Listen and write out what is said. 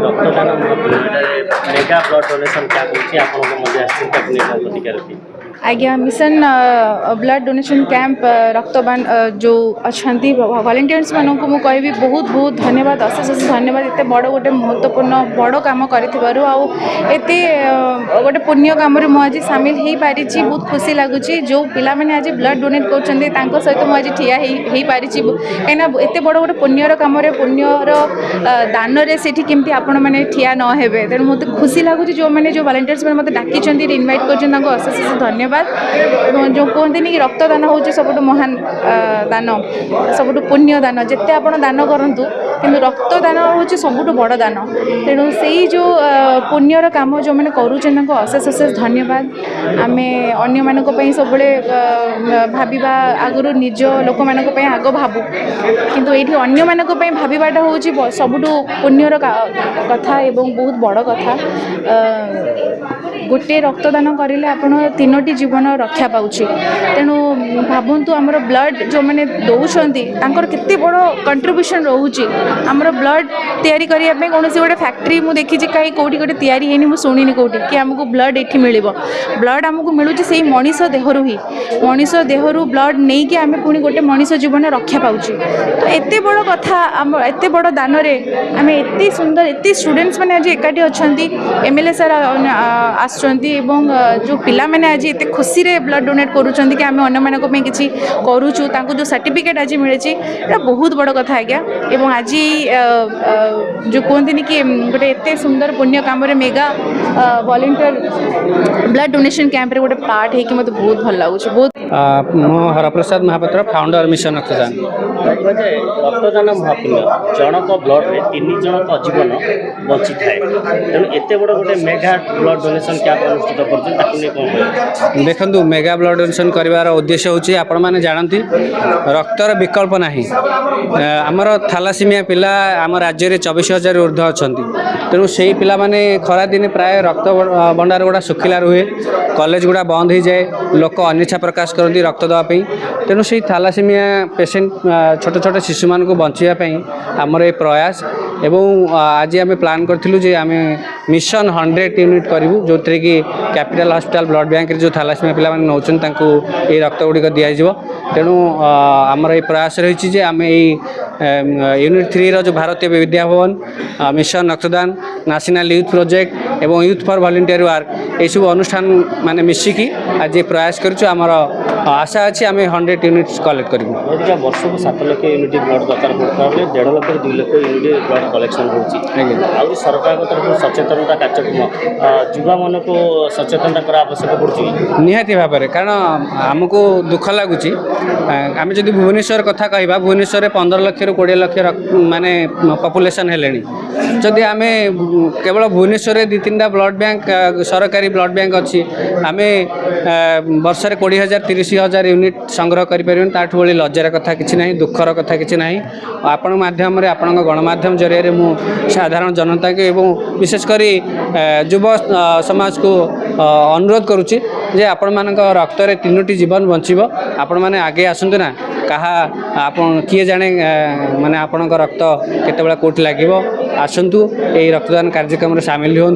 रक्तदान mega blood donation camp होची आपन को मजे आसी तकनी प्रतिक्रिया रखी आज्ञा मिशन ब्लड डोनेशन कैंप रक्तदान जो अच्छा वॉलंटियर्स मानू मुझे कहबी बहुत बहुत धन्यवाद अशेष अशेष धन्यवाद एत बड़ गोटे महत्वपूर्ण बड़ कम कर गोटे पुण्य कम आज सामिल हो पारी बहुत खुशी लगुच जो पिला मैंने आज ब्लड डोनेट कर सहित मुझे ठिया हो पारी कहीं एत बड़ गोटे पुण्यर कम पुण्यर दान से केमती आपण मैंने ठिया न हेबे तेणु मत खुशी लगुच जो मैंने जो वॉलंटियर्स मैंने मत डाकी इनवाइट कर अशेष अशेष धन्यवाद जो कहते कि रक्तदान हूँ सब महान दान सब पुण्य दान जिते आप दान करूँ कि रक्तदान हूँ सब बड़ दान तेणु से जो पुण्यर कम जो मैंने करूँ अशेष अशेष धन्यवाद आम अन्य मानक सब भाविबा आगु निज लोक मान आग भावु किंतु ये अन्य मानक भावाटा हूँ सबुठ पुण्यर कथा एवं बहुत बड़ कथा गोटे रक्तदान करें आपण तीनोटी जीवन रक्षा पाउछि तेणु भावतु आमर ब्लड जो मैंने दौरान केते बड़ कंट्रीब्यूशन रोचे आमर ब्लड तैयारी करने कौन गोटे फैक्ट्री मुझे देखी कहीं कौटी गोटे तैयारी है शुणी कौटी कि आमको ब्लड ये मिल ब्लड आमको मिलूँ से मनीष देहरु ही मनीष देहरु ब्लड नहीं कि आम पुणी गोटे मनीष जीवन रक्षा पाउछि तो एते बड़ कथा एत बड़ दान आम एत सुंदर एत स्टूडेंट्स मैंने आज एकाठी अच्छा एमएलए सर आसुँच जो पिला मैंने आज एत खुशी रे ब्लड डोनेट करूँ कि आम अन्य मानक किसी करूँ जो सर्टिफिकेट आज मिले बहुत बड़ कथा आज्ञा एवं आज जो कहते कि गोटे एत सुंदर पुण्य cum mega volunteer blood donation camp रे गोटे पार्ट है कि मत बहुत भल लगुच बहुत मो हरप्रसाद महापात्र फाउंडर मिशन रक्तदान रक्तदान महापुण्य जनक ब्लड रे 3 जनक जीवन बची थाए तेणु एत बड़ गोटे मेगा ब्लड डोनेशन कैंप अनुष्ठित कर देखु मेगा ब्लड डोनेशन कर उद्देश्य हूँ आपण मैंने जानती रक्तर विकल्प नहीं आमर थालासीमिया पिला आम राज्य में 24,000 ऊर्ध्व अच्छा तेणु से पिला माने खरा दिन प्राय रक्त भंडार गुड़ा सुखिला रुहे कॉलेज गुड़ा बंद हो जाए लोक अनिच्छा प्रकाश करती रक्त देवाई तेणु से थालासीमिया पेसेंट छोट छोट शिशु मान को बचाई आमर ये प्रयास एवं आज आम प्लान करूँ जे आम मिशन 100 यूनिट करूँ जो थे कि कैपिटल हॉस्पिटल ब्लड बैंक जो थालासीमिया पिला माने नौचन ये रक्त गुड़िक दिज्व तेणु आमर ये प्रयास रही आम यूनिट 3 जो भारतीय विद्या भवन मिशन रक्तदान नेशनल यूथ प्रोजेक्ट एवं youth for volunteer work you अनुष्ठान माने मिसिकी आज ये प्रयास कर आशा अच्छी आम 100 यूनिट्स कलेक्ट करूँ वर्ष को 7 लाख यूनिट ब्लड दरकार पड़ता है 1.5 lakh 2 lakh unit blood collection हो सरकार तरफ सचेतनता कार्यक्रम युवा मन को सचेतनता कर आवश्यक पड़ती निहाती भाव में कारण आमको दुख लगुच आम जब भुवनेश्वर कथा कहवा भुवनेश्वर 15 लाख रू 20 लाख माने पॉपुलेशन है जदि आम केवल भुवनेश्वर 2-3टा ब्लड बैंक सरकारी ब्लड बैंक अच्छी आम वर्षे 20,000 30,000 यूनिट संग्रह करें ताठू भाई लज्जार कथा किसी ना दुखर कथा किसी ना आपण माध्यम आपण गणमाध्यम जरिए मु साधारण जनता के एवं विशेषकर युव समाज को अनुरोध करुच्ची जे आपण मान रक्त रे 3टी जीवन बचब आपण मैंने आगे आसतु ना कहा आपण किए जाने माने आपण रक्त केतबेला कोठी लागिवो आसतु यही रक्तदान कार्यक्रम सामिल हूँ।